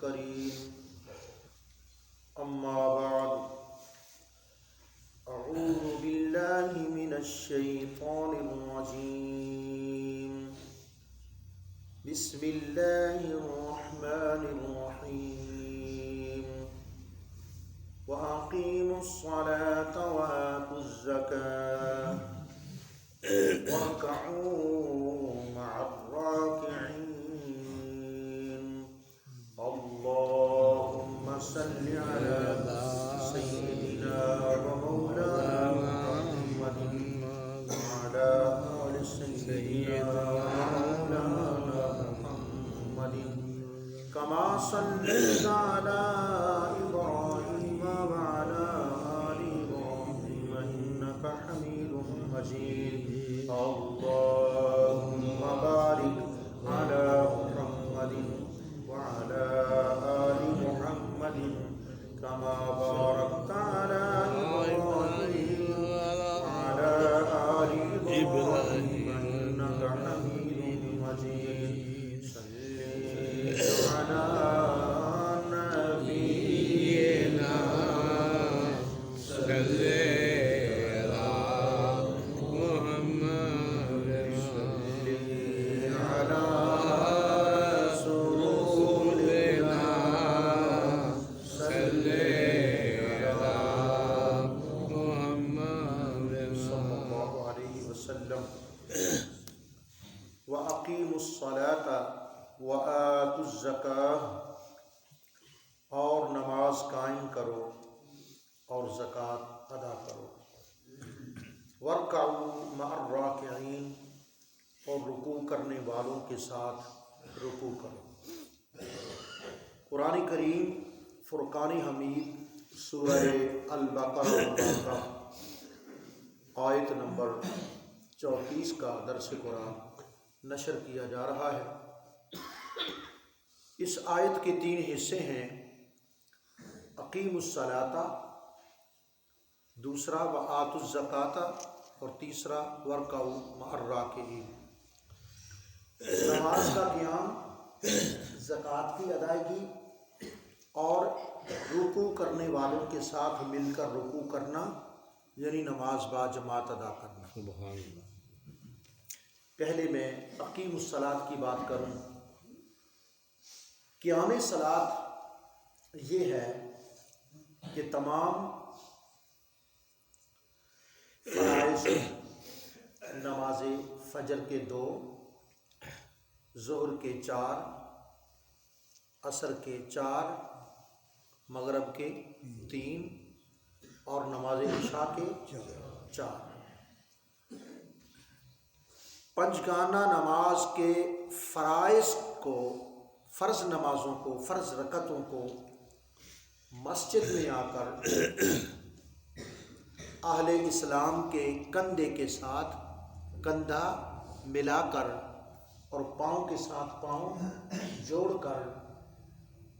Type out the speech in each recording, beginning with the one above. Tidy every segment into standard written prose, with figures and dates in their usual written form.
الكريم أما بعد أعوذ بالله من الشيطان الرجيم بسم الله الرحمن الرحيم وأقيموا الصلاة وآتوا الزكاة واركعوا مع الراكعين اللهم صل على سيدنا ومولانا محمد وعلى آل سيدنا ومولانا محمد كما صليت على إبراهيم وعلى آل إبراهيم إنك حميد مجيد اللهم بارك على محمد وعلى آل محمد كما باركت على إبراهيم وعلى آل إبراهيم إنك حميد مجيد صل على نبينا وَأَقِيمُوا الصَّلَاةَ وَآتُوا الزَّكَاةَ اور نماز قائم کرو اور زکوٰۃ ادا کرو وَارْكَعُوا مَعَ الرَّاكِعِينَ اور رکوع کرنے والوں کے ساتھ رکوع کرو۔ قرآن کریم فرقان حمید سورہ البقرہ آیت نمبر 34 کا درس قرآن نشر کیا جا رہا ہے۔ اس آیت کے 3 حصے ہیں، اقیم الصلاۃ، دوسرا وآتوا الزکاۃ اور تیسرا وارکعوا مع الراکعین۔ نماز کا قیام، زکوٰۃ کی ادائیگی اور رکوع کرنے والوں کے ساتھ مل کر رکوع کرنا، یعنی نماز با جماعت ادا کرنا۔ سبحان اللہ۔ پہلے میں اقیم الصلاۃ کی بات کروں۔ قیام صلاۃ یہ ہے کہ تمام فرائض، نماز فجر کے 2، ظہر کے 4، عصر کے 4، مغرب کے 3 اور نماز عشاء کے 4، پنجگانہ نماز کے فرائض کو، فرض نمازوں کو، فرض رکعتوں کو مسجد میں آ کر اہل اسلام کے کندھے کے ساتھ کندھا ملا کر اور پاؤں کے ساتھ پاؤں جوڑ کر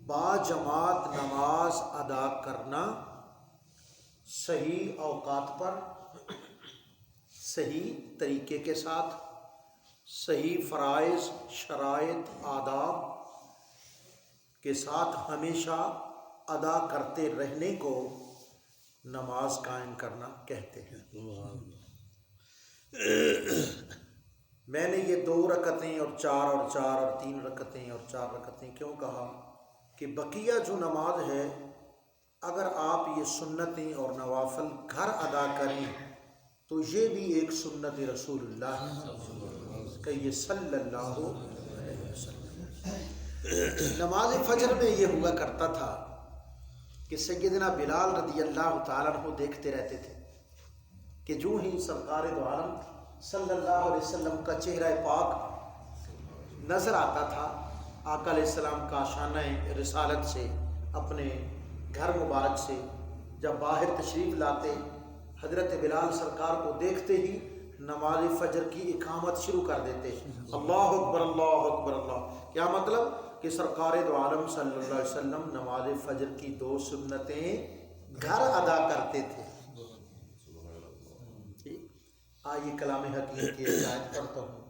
با جماعت نماز ادا کرنا، صحیح اوقات پر، صحیح طریقے کے ساتھ، صحیح فرائض، شرائط، آداب کے ساتھ ہمیشہ ادا کرتے رہنے کو نماز قائم کرنا کہتے ہیں۔ میں نے یہ 2 رکعتیں اور 4 اور 4 اور 3 رکعتیں اور 4 رکعتیں کیوں کہا کہ بقیہ جو نماز ہے، اگر آپ یہ سنتیں اور نوافل گھر ادا کریں تو یہ بھی ایک سنت رسول اللہ کہ یہ صلی اللہ علیہ وسلم۔ نماز فجر میں یہ ہوا کرتا تھا کہ سیدنا بلال رضی اللہ تعالیٰ عنہ دیکھتے رہتے تھے کہ جو ہی سرکار دو عالم صلی اللہ علیہ وسلم کا چہرہ پاک نظر آتا تھا، آقا علیہ السلام کا شانہ رسالت سے، اپنے گھر مبارک سے جب باہر تشریف لاتے، حضرت بلال سرکار کو دیکھتے ہی نماز فجر کی اقامت شروع کر دیتے۔ اللہ اکبر اللہ اکبر اللہ۔ کیا مطلب کہ سرکار دو عالم صلی اللہ علیہ وسلم نماز فجر کی 2 سنتیں گھر ادا کرتے تھے۔ آئیے کلام حکیم کی ایک آیت پڑھتا ہوں،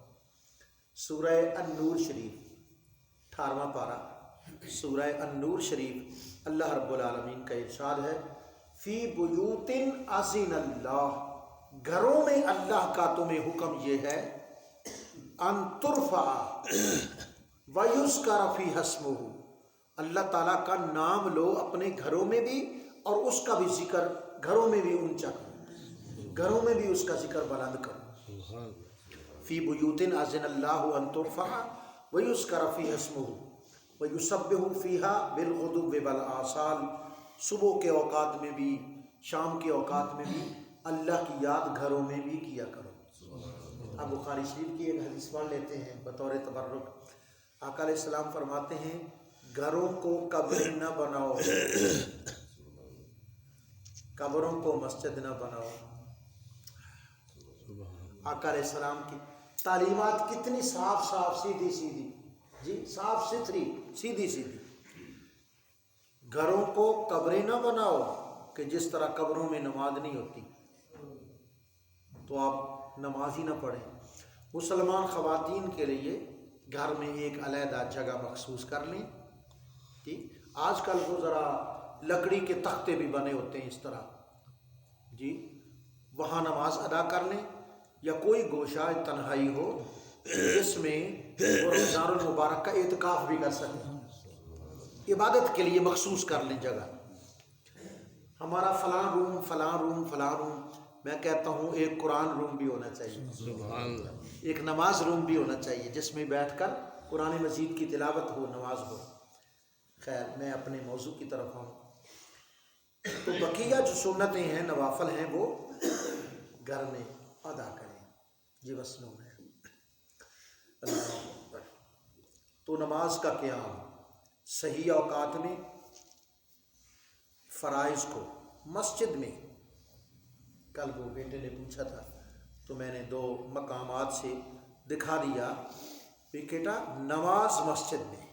سورہ النور شریف 18واں پارہ سورہ النور شریف اللہ رب العالمین کا ارشاد ہے فی بیوت اذن اللہ، گھروں میں اللہ کا تمہیں حکم یہ ہے ان ترفع ویذکر فیہا اسمہ، اللہ تعالیٰ کا نام لو اپنے گھروں میں بھی اور اس کا بھی ذکر گھروں میں بھی اونچا کرو، گھروں میں بھی اس کا ذکر بلند کرو۔ فی بیوت اذن اللہ ان ترفع ویذکر فیہا اسمہ ویسبح فیہا بالغدو والآصال، صبح کے اوقات میں بھی شام کے اوقات میں بھی اللہ کی یاد گھروں میں بھی کیا کرو۔ اب بخاری شریف کی ایک حدیث پڑھ لیتے ہیں بطور تبرک۔ آقا علیہ السلام فرماتے ہیں گھروں کو قبر نہ بناؤ، قبروں کو مسجد نہ بناؤ۔ آقا علیہ السلام کی تعلیمات کتنی صاف صاف سیدھی سیدھی، جی صاف ستھری سیدھی سیدھی۔ گھروں کو قبریں نہ بناؤ کہ جس طرح قبروں میں نماز نہیں ہوتی تو آپ نماز ہی نہ پڑھیں۔ مسلمان خواتین کے لیے گھر میں ایک علیحدہ جگہ مخصوص کر لیں۔ ٹھیک، آج کل وہ ذرا لکڑی کے تختے بھی بنے ہوتے ہیں اس طرح، جی وہاں نماز ادا کر لیں، یا کوئی گوشہ تنہائی ہو جس میں وہ رمضان المبارک کا اعتکاف بھی کر سکیں، عبادت کے لیے مخصوص کر لیں جگہ۔ ہمارا فلاں روم فلاں روم فلاں روم، میں کہتا ہوں ایک قرآن روم بھی ہونا چاہیے، ایک نماز روم بھی ہونا چاہیے جس میں بیٹھ کر قرآن مجید کی تلاوت ہو، نماز ہو۔ خیر میں اپنے موضوع کی طرف آؤں تو بقیہ جو سنتیں ہیں نوافل ہیں وہ گھر میں ادا کریں، یہ مسنون ہے۔ اللہ اکبر۔ تو نماز کا قیام صحیح اوقات میں، فرائض کو مسجد میں، کل وہ بیٹے نے پوچھا تھا تو میں نے 2 مقامات سے دکھا دیا کہ بیٹا نماز مسجد میں،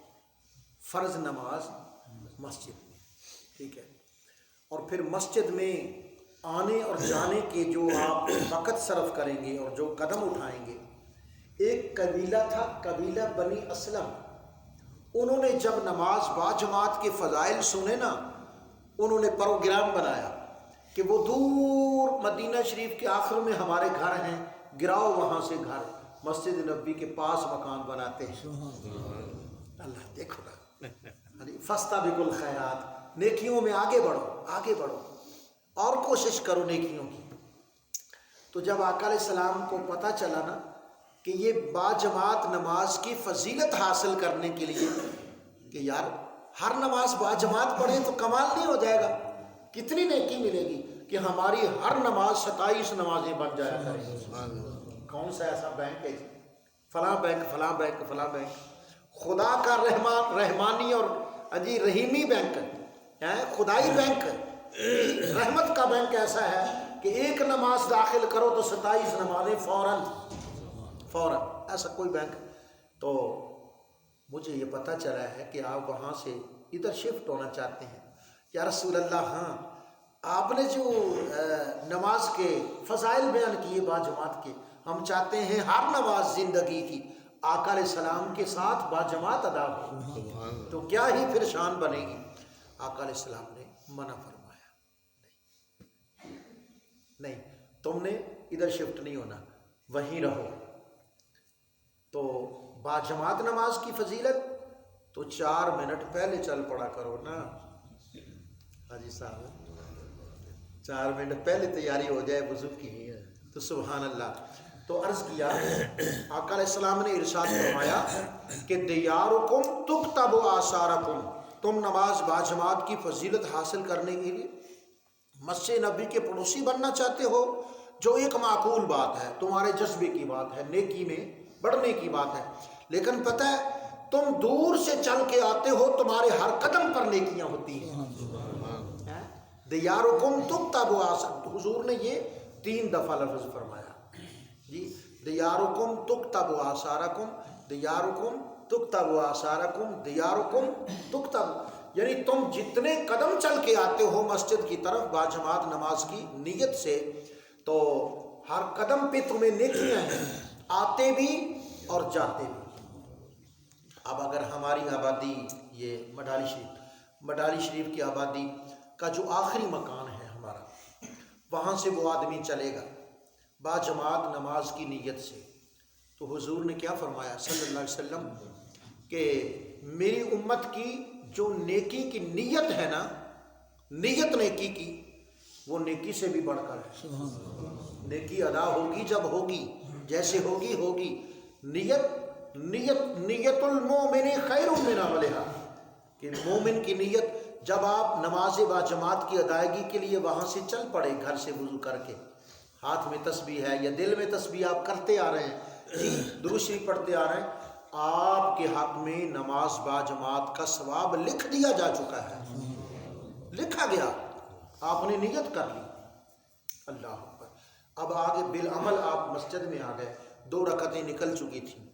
فرض نماز مسجد میں، ٹھیک ہے۔ اور پھر مسجد میں آنے اور جانے کے جو آپ وقت صرف کریں گے اور جو قدم اٹھائیں گے، ایک قبیلہ تھا قبیلہ بنی اسلم، انہوں نے جب نماز باجماعت کے فضائل سنے نا، انہوں نے پروگرام بنایا کہ وہ دور مدینہ شریف کے آخر میں ہمارے گھر ہیں، گراؤ وہاں سے گھر، مسجد نبوی کے پاس مکان بناتے ہیں۔ اللہ دیکھو نا، فاستبقوا الخیرات، نیکیوں میں آگے بڑھو، آگے بڑھو اور کوشش کرو نیکیوں کی۔ تو جب آقا علیہ السلام کو پتہ چلا نا کہ یہ باجماعت نماز کی فضیلت حاصل کرنے کے لیے کہ یار ہر نماز باجماعت پڑھیں تو کمال نہیں ہو جائے گا، کتنی نیکی ملے گی کہ ہماری ہر نماز 27 نمازیں بن جایا کریں۔ کون سا ایسا بینک ہے، فلاں بینک فلاں بینک فلاں بینک، خدا کا رحمانی اور رحیمی بینک ہے، خدائی بینک، رحمت کا بینک ایسا ہے کہ ایک نماز داخل کرو تو 27 نمازیں فوراً، ایسا کوئی بینک۔ تو مجھے یہ پتہ چلا ہے کہ آپ وہاں سے ادھر شفٹ ہونا چاہتے ہیں۔ یا رسول اللہ، ہاں آپ نے جو نماز کے فضائل بیان کیے باجماعت کے، ہم چاہتے ہیں ہر نماز زندگی کی آقا علیہ السلام کے ساتھ باجماعت ادا ہو، تو کیا ہی پھر شان بنے گی۔ آقا علیہ السلام نے منع فرمایا، نہیں تم نے ادھر شفٹ نہیں ہونا، وہیں رہو۔ تو باجماعت نماز کی فضیلت تو 4 منٹ پہلے چل پڑا کرو نا حاجی صاحب، 4 منٹ پہلے تیاری ہو جائے وضو کی تو سبحان اللہ۔ تو عرض کیا آقا علیہ السلام نے ارشاد فرمایا کہ دیارکم تکتب آثارکم، تم نماز باجماعت کی فضیلت حاصل کرنے کے لیے مسجد نبی کے پڑوسی بننا چاہتے ہو، جو ایک معقول بات ہے، تمہارے جذبے کی بات ہے، نیکی میں بڑھنے کی بات ہے، لیکن پتہ ہے تم دور سے چل کے آتے ہو، تمہارے ہر قدم پر نیکیاں ہوتی ہیں۔ دیارکم تکتب آثارکم، حضور نے یہ 3 دفعہ لفظ فرمایا جی، دیارکم تکتب آثارکم، دیارکم تکتب آثارکم، دیارکم تکتب، یعنی تم جتنے قدم چل کے آتے ہو مسجد کی طرف باجماعت نماز کی نیت سے، تو ہر قدم پہ تمہیں نیکیاں ہیں، آتے بھی اور جاتے بھی۔ اب اگر ہماری آبادی یہ مڈالی شریف کی آبادی کا جو آخری مکان ہے ہمارا، وہاں سے وہ آدمی چلے گا باجماعت نماز کی نیت سے، تو حضور نے کیا فرمایا صلی اللہ علیہ وسلم کہ میری امت کی جو نیکی کی نیت ہے نا، نیت نیکی کی، وہ نیکی سے بھی بڑھ کر ہے۔ نیکی ادا ہوگی جب ہوگی، جیسے ہوگی نیت المومن خیر من عملہا، کہ مومن کی نیت، جب آپ نماز باجماعت کی ادائیگی کے لیے وہاں سے چل پڑے، گھر سے وضو کر کے، ہاتھ میں تسبیح ہے یا دل میں تسبیح آپ کرتے آ رہے ہیں، درود شریف پڑھتے آ رہے ہیں، آپ کے حق میں نماز باجماعت کا ثواب لکھ دیا جا چکا ہے، لکھا گیا، آپ نے نیت کر لی۔ اللہ اکبر۔ اب آگے بالعمل آپ مسجد میں آ گئے، 2 رکعتیں نکل چکی تھیں،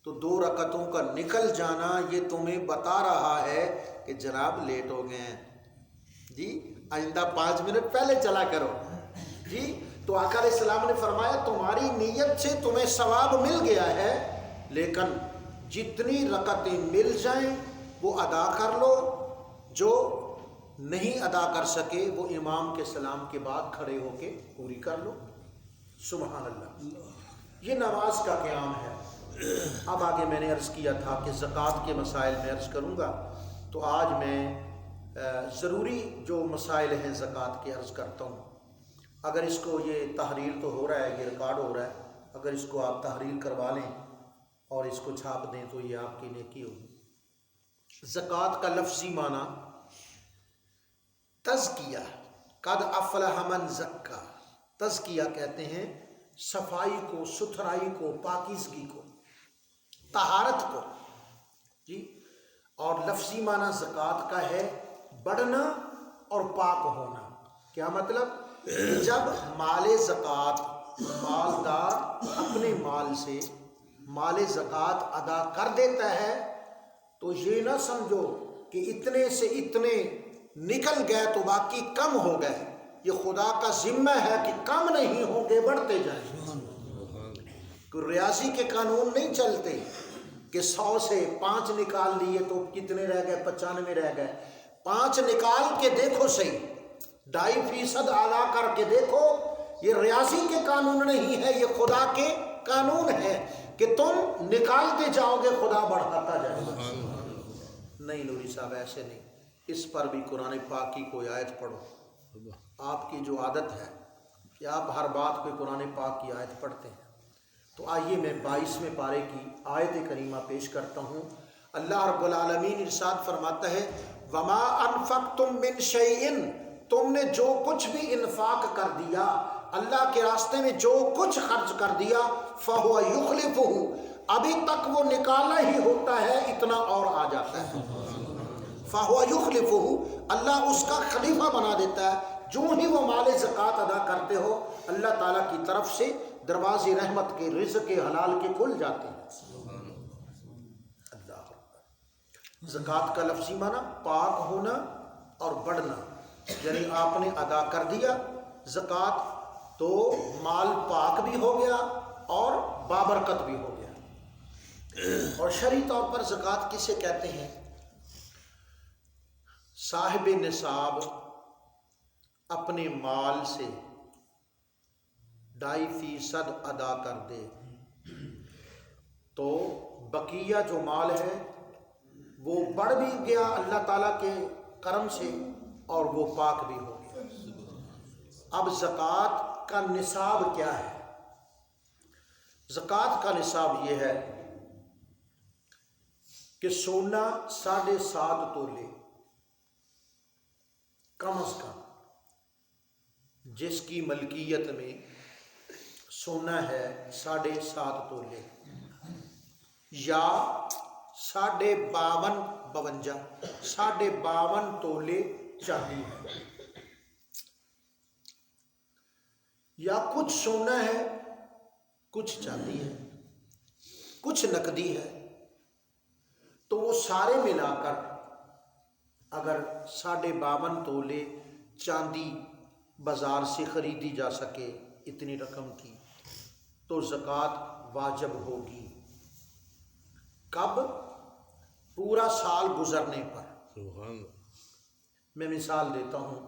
تو 2 رکعتوں کا نکل جانا یہ تمہیں بتا رہا ہے کہ جناب لیٹ ہو گئے ہیں جی، آئندہ 5 منٹ پہلے چلا کرو جی۔ تو آقا علیہ السلام نے فرمایا تمہاری نیت سے تمہیں ثواب مل گیا ہے، لیکن جتنی رکعتیں مل جائیں وہ ادا کر لو، جو نہیں ادا کر سکے وہ امام کے سلام کے بعد کھڑے ہو کے پوری کر لو۔ سبحان اللہ، یہ نماز کا قیام ہے۔ اب آگے میں نے عرض کیا تھا کہ زکوٰۃ کے مسائل میں عرض کروں گا، تو آج میں ضروری جو مسائل ہیں زکوٰۃ کے عرض کرتا ہوں۔ اگر اس کو، یہ تحریر تو ہو رہا ہے، یہ ریکارڈ ہو رہا ہے، اگر اس کو آپ تحریر کروا لیں اور اس کو چھاپ دیں تو یہ آپ کی نیکی ہوگی۔ زکوٰۃ کا لفظی معنی تزکیہ، قد افلح من زکا، تزکیہ کہتے ہیں صفائی کو، ستھرائی کو، پاکیزگی کو، طہارت کو جی۔ اور لفظی معنی زکوٰۃ کا ہے بڑھنا اور پاک ہونا۔ کیا مطلب؟ جب مال زکوٰۃ، مالدار اپنے مال سے مال زکوٰۃ ادا کر دیتا ہے تو یہ نہ سمجھو کہ اتنے سے اتنے نکل گئے تو باقی کم ہو گئے، یہ خدا کا ذمہ ہے کہ کم نہیں ہوں گے، بڑھتے جائیں۔ کوئی ریاضی کے قانون نہیں چلتے کہ 100 سے 5 نکال لیے تو کتنے رہ گئے، 95 رہ گئے۔ 5 نکال کے دیکھو صحیح، 2.5% اعلیٰ کر کے دیکھو، یہ ریاضی کے قانون نہیں ہے، یہ خدا کے قانون ہے کہ تم نکالتے جاؤ گے، خدا بڑھاتا جائے گا۔ نہیں نوری صاحب ایسے نہیں، اس پر بھی قرآن پاک کی کوئی آیت پڑھو۔ آپ کی جو عادت ہے کہ آپ ہر بات پہ قرآن پاک کی آیت پڑھتے ہیں، تو آئیے میں 22ویں پارے کی آیت کریمہ پیش کرتا ہوں۔ اللہ رب العالمین ارشاد فرماتا ہے وما انفقتم من شیء، تم نے جو کچھ بھی انفاق کر دیا، اللہ کے راستے میں جو کچھ خرچ کر دیا، فہو یخلفہ، ابھی تک وہ نکالا ہی ہوتا ہے، اتنا اور آ جاتا ہے۔ فہو یخلفہ، اللہ اس کا خلیفہ بنا دیتا ہے۔ جو ہی وہ مال زکوٰۃ ادا کرتے ہو، اللہ تعالیٰ کی طرف سے دروازے رحمت کے، رزق کے، حلال کے کھل جاتے ہیں۔ اللہ، زکوٰۃ کا لفظی معنی پاک ہونا اور بڑھنا، یعنی آپ نے ادا کر دیا زکوٰۃ تو مال پاک بھی ہو گیا اور بابرکت بھی ہو گیا۔ اور شرعی طور پر زکوٰۃ کسے کہتے ہیں؟ صاحب نصاب اپنے مال سے 2.5% ادا کر دے تو بقیہ جو مال ہے وہ بڑھ بھی گیا اللہ تعالیٰ کے کرم سے اور وہ پاک بھی ہو گیا۔ اب زکوٰۃ کا نصاب کیا ہے؟ زکوٰۃ کا نصاب یہ ہے کہ سونا 7.5 تولے کم از کم، جس کی ملکیت میں سونا ہے 7.5 تولے یا 52 تولے چاندی ہے، یا کچھ سونا ہے، کچھ چاندی ہے، کچھ نقدی ہے، تو وہ سارے ملا کر اگر 52 تولے چاندی بازار سے خریدی جا سکے اتنی رقم کی تو زکوٰۃ واجب ہوگی۔ کب؟ پورا سال گزرنے پر. سبحان اللہ. میں مثال دیتا ہوں.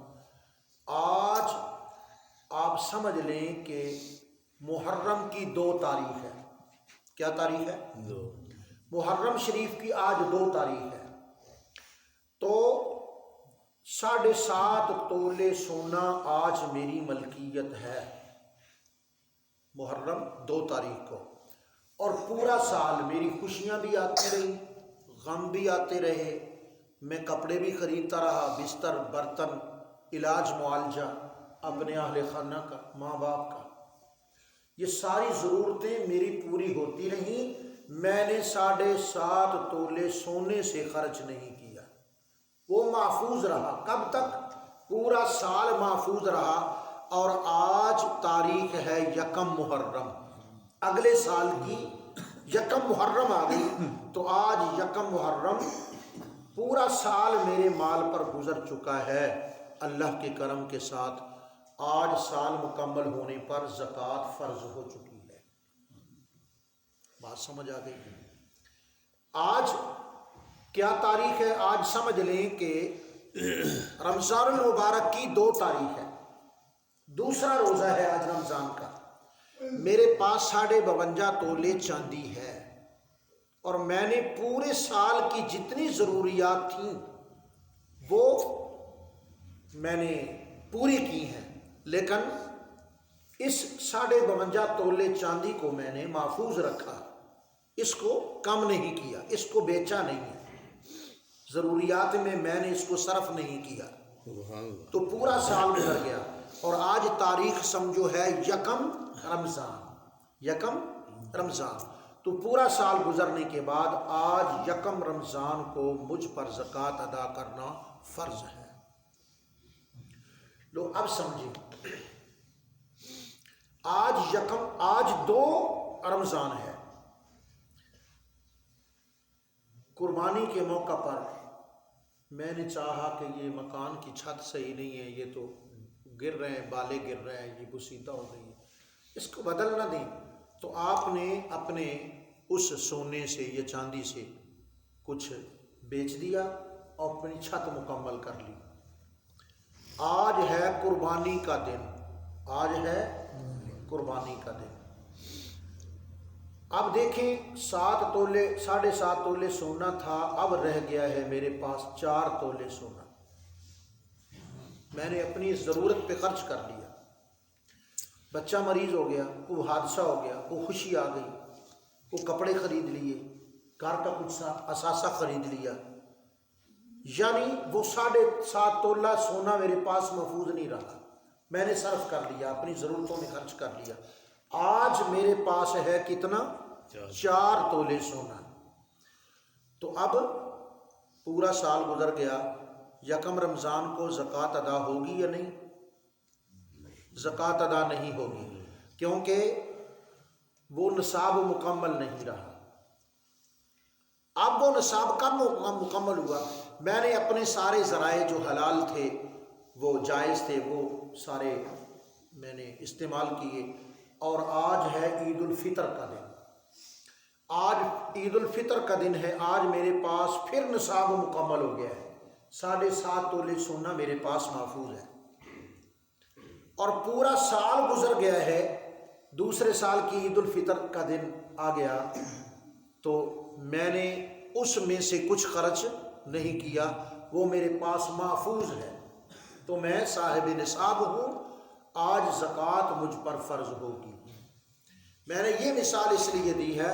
آج آپ سمجھ لیں کہ محرم کی 2 تاریخ ہے. کیا تاریخ ہے؟ 2. محرم شریف کی آج 2 تاریخ ہے. تو 7.5 تولے سونا آج میری ملکیت ہے، محرم 2 تاریخ کو. اور پورا سال میری خوشیاں بھی آتی رہی، غم بھی آتے رہے، میں کپڑے بھی خریدتا رہا، بستر، برتن، علاج معالجہ اپنے اہل خانہ کا، ماں باپ کا، یہ ساری ضرورتیں میری پوری ہوتی رہیں. میں نے 7.5 تولے سونے سے خرچ نہیں کیا، وہ محفوظ رہا. کب تک؟ پورا سال محفوظ رہا. اور آج تاریخ ہے 1 محرم، اگلے سال کی 1 محرم آ گئی. تو آج 1 محرم، پورا سال میرے مال پر گزر چکا ہے اللہ کے کرم کے ساتھ. آج سال مکمل ہونے پر زکوٰۃ فرض ہو چکی ہے. بات سمجھ آ گئی؟ آج کیا تاریخ ہے؟ آج سمجھ لیں کہ رمضان المبارک کی 2 تاریخ ہے، دوسرا روزہ ہے آج رمضان کا. میرے پاس 52.5 تولے چاندی ہے، اور میں نے پورے سال کی جتنی ضروریات تھیں وہ میں نے پوری کی ہیں. لیکن اس 52.5 تولے چاندی کو میں نے محفوظ رکھا، اس کو کم نہیں کیا، اس کو بیچا نہیں، ضروریات میں نے اس کو صرف نہیں کیا. سبحان اللہ. تو پورا سال گزر گیا. اور آج تاریخ سمجھو ہے 1 رمضان، 1 رمضان. تو پورا سال گزرنے کے بعد آج 1 رمضان کو مجھ پر زکوٰۃ ادا کرنا فرض ہے. لو اب سمجھیں، آج 2 رمضان ہے. قربانی کے موقع پر میں نے چاہا کہ یہ مکان کی چھت صحیح نہیں ہے، یہ تو گر رہے ہیں، بالے گر رہے ہیں، یہ بسیدہ ہو گئی ہے، اس کو بدل نہ دیں. تو آپ نے اپنے اس سونے سے یا چاندی سے کچھ بیچ دیا اور اپنی چھت مکمل کر لی. آج ہے قربانی کا دن، آج ہے قربانی کا دن. اب دیکھیں 7 تولے 7.5 تولے سونا تھا، اب رہ گیا ہے میرے پاس 4 تولے سونا. میں نے اپنی ضرورت پہ خرچ کر لیا. بچہ مریض ہو گیا، کوئی حادثہ ہو گیا، کوئی خوشی آ گئی، کوئی کپڑے خرید لیے، گھر کا کچھ اثاثہ خرید لیا، یعنی وہ 7.5 تولہ سونا میرے پاس محفوظ نہیں رہا، میں نے صرف کر لیا، اپنی ضرورتوں میں خرچ کر لیا. آج میرے پاس ہے کتنا؟ 4 تولے سونا. تو اب پورا سال گزر گیا، 1 رمضان کو زکوٰۃ ادا ہوگی یا نہیں؟ زکوٰۃ ادا نہیں ہوگی، کیونکہ وہ نصاب مکمل نہیں رہا. اب وہ نصاب کب مکمل ہوا؟ میں نے اپنے سارے ذرائع جو حلال تھے، وہ جائز تھے، وہ سارے میں نے استعمال کیے. اور آج ہے عید الفطر کا دن، آج عید الفطر کا دن ہے. آج میرے پاس پھر نصاب مکمل ہو گیا ہے، 7.5 تولے سونا میرے پاس محفوظ ہے. اور پورا سال گزر گیا ہے، دوسرے سال کی عید الفطر کا دن آ گیا، تو میں نے اس میں سے کچھ خرچ نہیں کیا، وہ میرے پاس محفوظ ہے. تو میں صاحب نصاب ہوں، آج زکوٰۃ مجھ پر فرض ہوگی. میں نے یہ مثال اس لیے دی ہے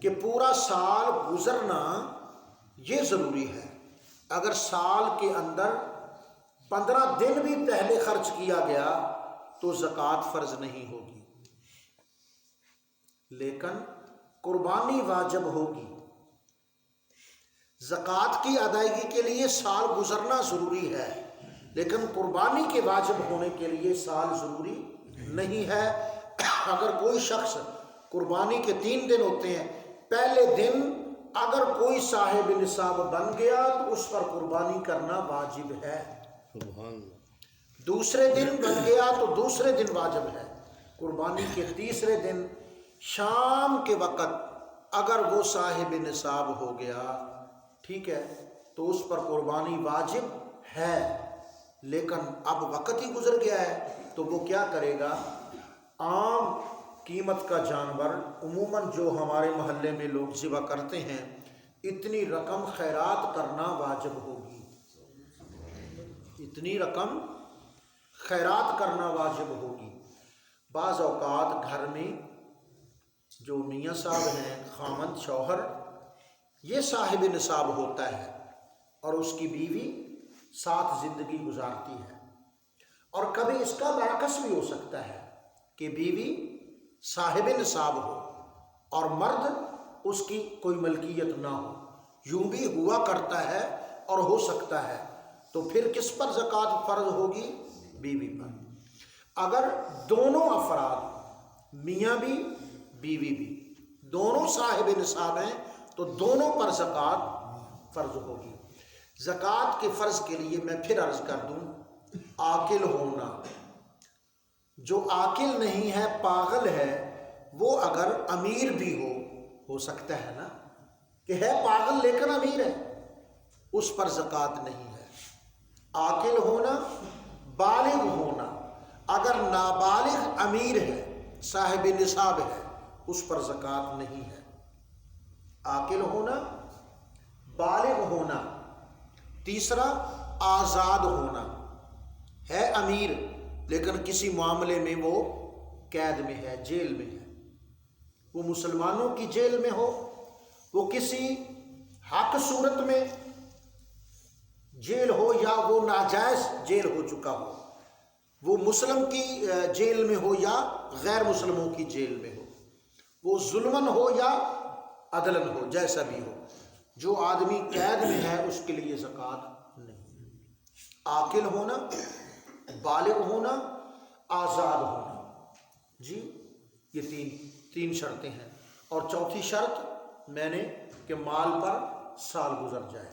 کہ پورا سال گزرنا یہ ضروری ہے. اگر سال کے اندر 15 دن بھی پہلے خرچ کیا گیا تو زکوٰۃ فرض نہیں ہوگی، لیکن قربانی واجب ہوگی. زکوٰۃ کی ادائیگی کے لیے سال گزرنا ضروری ہے، لیکن قربانی کے واجب ہونے کے لیے سال ضروری نہیں ہے. اگر کوئی شخص، قربانی کے 3 دن ہوتے ہیں، پہلے دن اگر کوئی صاحب نصاب بن گیا تو اس پر قربانی کرنا واجب ہے. سبحان اللہ. دوسرے دن بن گیا تو دوسرے دن واجب ہے. قربانی کے تیسرے دن شام کے وقت اگر وہ صاحب نصاب ہو گیا ٹھیک ہے، تو اس پر قربانی واجب ہے، لیکن اب وقت ہی گزر گیا ہے تو وہ کیا کرے گا؟ عام قیمت کا جانور عموماً جو ہمارے محلے میں لوگ ذبح کرتے ہیں، اتنی رقم خیرات کرنا واجب ہوگی، اتنی رقم خیرات کرنا واجب ہوگی۔ بعض اوقات گھر میں جو میاں صاحب ہیں، خامند شوہر، یہ صاحب نصاب ہوتا ہے اور اس کی بیوی ساتھ زندگی گزارتی ہے، اور کبھی اس کا برعکس بھی ہو سکتا ہے کہ بیوی صاحب نصاب ہو اور مرد اس کی کوئی ملکیت نہ ہو، یوں بھی ہوا کرتا ہے اور ہو سکتا ہے، تو پھر کس پر زکوٰۃ فرض ہوگی؟ بیوی پر۔ اگر دونوں افراد، میاں بھی بیوی بھی، دونوں صاحب نصاب ہیں تو دونوں پر زکوٰۃ فرض ہوگی۔ زکوٰۃ کے فرض کے لیے میں پھر عرض کر دوں، عاقل ہونا۔ جو عاقل نہیں ہے، پاگل ہے، وہ اگر امیر بھی ہو سکتا ہے نا کہ ہے پاگل لیکن امیر ہے، اس پر زکوٰۃ نہیں ہے۔ عاقل ہونا، بالغ ہونا، اگر نابالغ امیر ہے، صاحب نصاب ہے، اس پر زکوٰۃ نہیں ہے۔ عاقل ہونا، بالغ ہونا۔ تیسرا، آزاد ہونا، ہے امیر لیکن کسی معاملے میں وہ قید میں ہے، جیل میں ہے، وہ مسلمانوں کی جیل میں ہو، وہ کسی حق صورت میں جیل ہو، یا وہ ناجائز جیل ہو چکا ہو، وہ مسلم کی جیل میں ہو یا غیر مسلموں کی جیل میں ہو، وہ ظلمن ہو یا عدلن ہو، جیسا بھی ہو، جو آدمی قید میں ہے اس کے لیے زکوٰۃ نہیں۔ عاقل ہونا، بالغ ہونا، آزاد ہونا، جی یہ تین شرطیں ہیں، اور چوتھی شرط میں نے کہ مال پر سال گزر جائے۔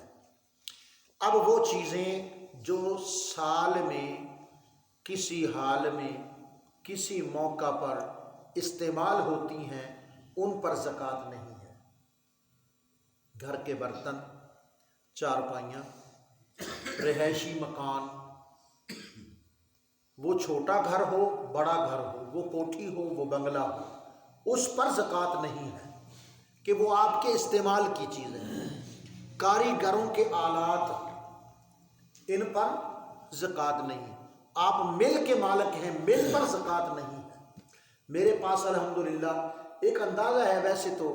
اب وہ چیزیں جو سال میں کسی حال میں کسی موقع پر استعمال ہوتی ہیں، ان پر زکوٰۃ نہیں ہے۔ گھر کے برتن، چارپائیاں، رہائشی مکان، وہ چھوٹا گھر ہو، بڑا گھر ہو، وہ کوٹھی ہو، وہ بنگلہ ہو، اس پر زکوٰۃ نہیں ہے کہ وہ آپ کے استعمال کی چیزیں ہیں۔ کاریگروں کے آلات، ان پر زکوٰۃ نہیں۔ آپ مل کے مالک ہیں، مل پر زکوٰۃ نہیں ہے۔ میرے پاس الحمدللہ ایک اندازہ ہے، ویسے تو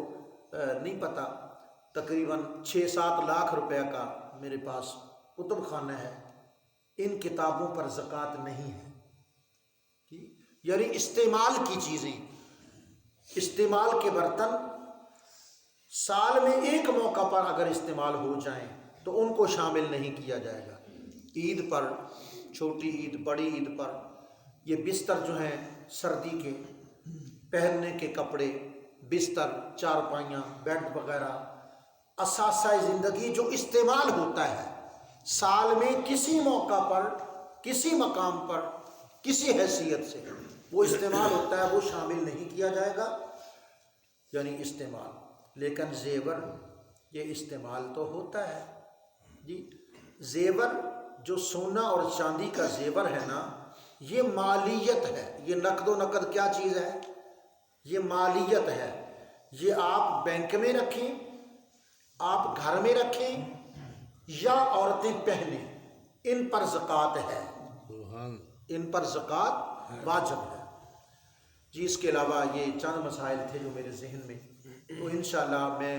نہیں پتہ، تقریباً 6-7 لاکھ روپے کا میرے پاس کتب خانہ ہے، ان کتابوں پر زکوٰۃ نہیں ہے۔ یعنی استعمال کی چیزیں، استعمال کے برتن سال میں ایک موقع پر اگر استعمال ہو جائیں تو ان کو شامل نہیں کیا جائے گا۔ عید پر، چھوٹی عید، بڑی عید پر، یہ بستر جو ہیں سردی کے، پہننے کے کپڑے، بستر، چارپائیاں، بیڈ وغیرہ، اثاثہ زندگی جو استعمال ہوتا ہے سال میں کسی موقع پر، کسی مقام پر، کسی حیثیت سے وہ استعمال ہوتا ہے، وہ شامل نہیں کیا جائے گا، یعنی استعمال۔ لیکن زیور، یہ استعمال تو ہوتا ہے جی۔ زیور جو سونا اور چاندی کا زیور ہے نا، یہ مالیت ہے، یہ نقد و نقد کیا چیز ہے؟ یہ مالیت ہے۔ یہ آپ بینک میں رکھیں، آپ گھر میں رکھیں، یا عورتیں پہنیں، ان پر زکوٰۃ ہے، ان پر زکوٰۃ واجب ہے جی۔ اس کے علاوہ یہ چند مسائل تھے جو میرے ذہن میں، تو انشاءاللہ میں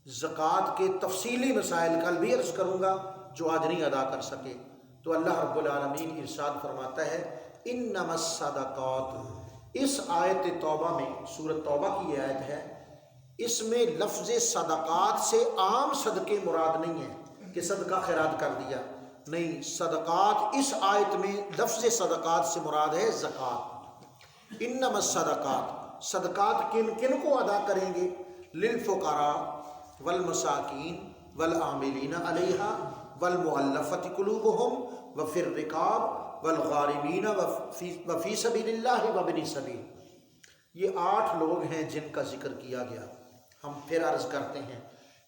زکوٰۃ کے تفصیلی مسائل کل بھی عرض کروں گا جو آج نہیں ادا کر سکے۔ تو اللہ رب العالمین ارشاد فرماتا ہے، انما الصدقات، اس آیت توبہ میں، سورۃ توبہ کی یہ آیت ہے، اس میں لفظ صدقات سے عام صدقے مراد نہیں ہیں کہ صدقہ خیرات کر دیا، نہیں، صدقات اس آیت میں لفظ صدقات سے مراد ہے زکوٰۃ۔ انما الصدقات، صدقات کن کن کو ادا کریں گے؟ للفقراء والمساکین والعاملین علیہا والمؤلفۃ قلوبہم وفی الرقاب والغارمین وفی سبیل اللہ وابن سبیل۔ یہ 8 لوگ ہیں جن کا ذکر کیا گیا۔ ہم پھر عرض کرتے ہیں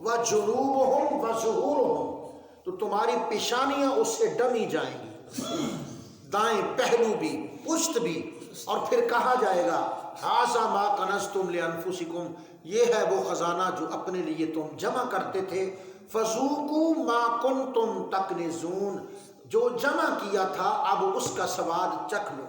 وجنوبہم وظہورہم، تو تمہاری پیشانیاں اس سے ڈمی جائیں گی، دائیں پہلو بھی پشت بھی، اور پھر کہا جائے گا ھذا ما کنزتم لانفسکم، یہ ہے وہ خزانہ جو اپنے لیے تم جمع کرتے تھے، فذوقوا ما کنتم تکنزون، جو جمع کیا تھا اب اس کا سواد چکھ لو،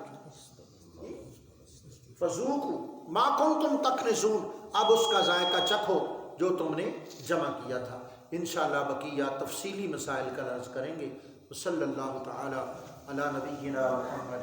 فذوقوا ما کنتم تکنزون، اب اس کا ذائقہ چکھو جو تم نے جمع کیا تھا۔ انشاءاللہ بقیہ تفصیلی مسائل کا عرض کریں گے۔ صلی اللہ تعالی علی نبینا محمد۔